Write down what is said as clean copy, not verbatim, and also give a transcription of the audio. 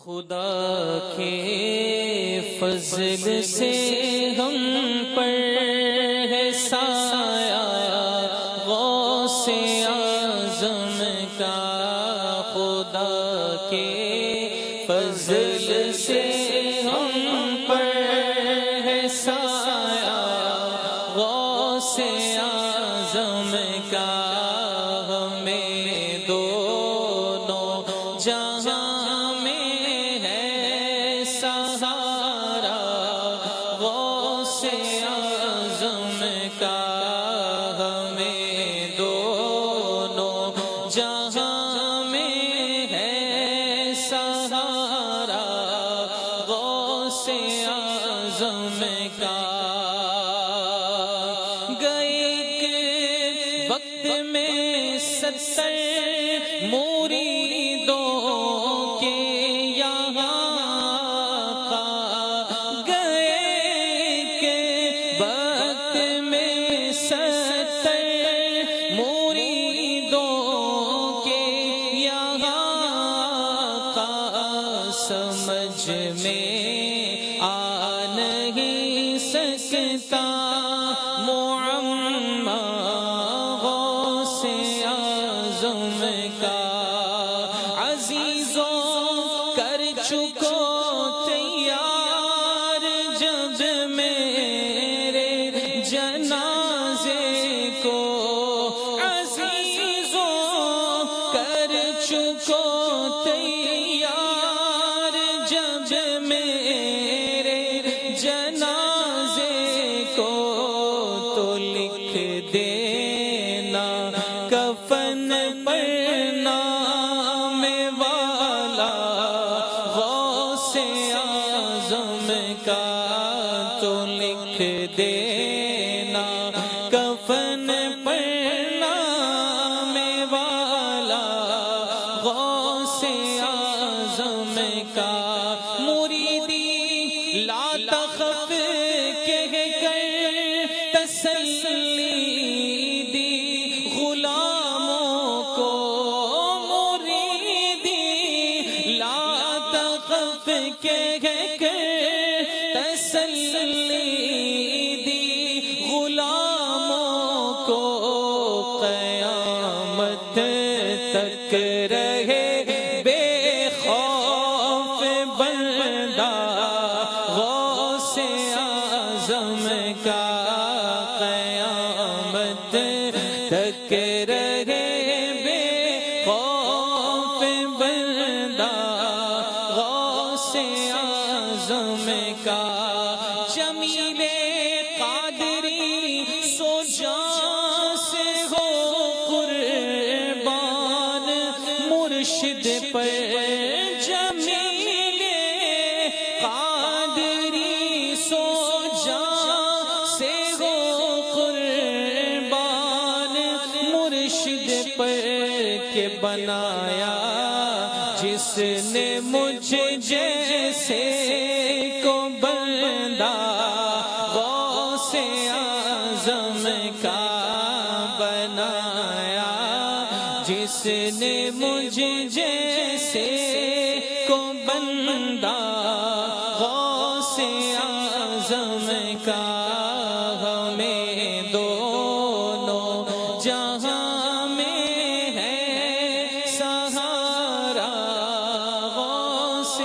خدا کے فضل سے ہم پر ہے سایہ غوث اعظم کا، خدا کے فضل سے ہم پر ہے سایہ غوث اعظم کا، ہمیں دونوں جہاں میں ہے سہارا غوث اعظم کا، ہمیں دونوں جہاں میں ہے سہارا غوث اعظم کا۔ گئے کے وقت میں 70 مریدوں کے یہاں کا، گئے کے وقت میں 70 مریدوں کے یہاں کا، سمجھ میں آ نہیں سکتا معمہ غوث اعظم کا، عزیزوں کر چکو تیار جب میرے جنازے کو، عزیزوں کر چکو تیار جب میرے جنازے کو، تو لکھ دینا کفن پر نام والا غوث اعظم کا، تو لکھ دینا کفن پر نام والا غوث اعظم کا۔ مریدی لا تخف کہہ کر تسلی دی غلاموں کو، مریدی لا تخف کہہ کر تسلی دی غلاموں کو، قیامت تک رہے بے خوف بندہ غوث اعظم کا، قیامت تک رہے بے خوف بندہ غوث اعظم کا۔ جمیل قادری سو جاں سے ہو قربان مرشد پر، جمیل قادری سو جاں سے ہو قربان مرشد پر، کہ بنایا جس نے مجھ جیسے کو بندہ غوث اعظم کا، بنایا جس نے مجھ جیسے کو بندہ غوث اعظم کا، ہمیں دونوں جہاں میں ہے سہارا غوث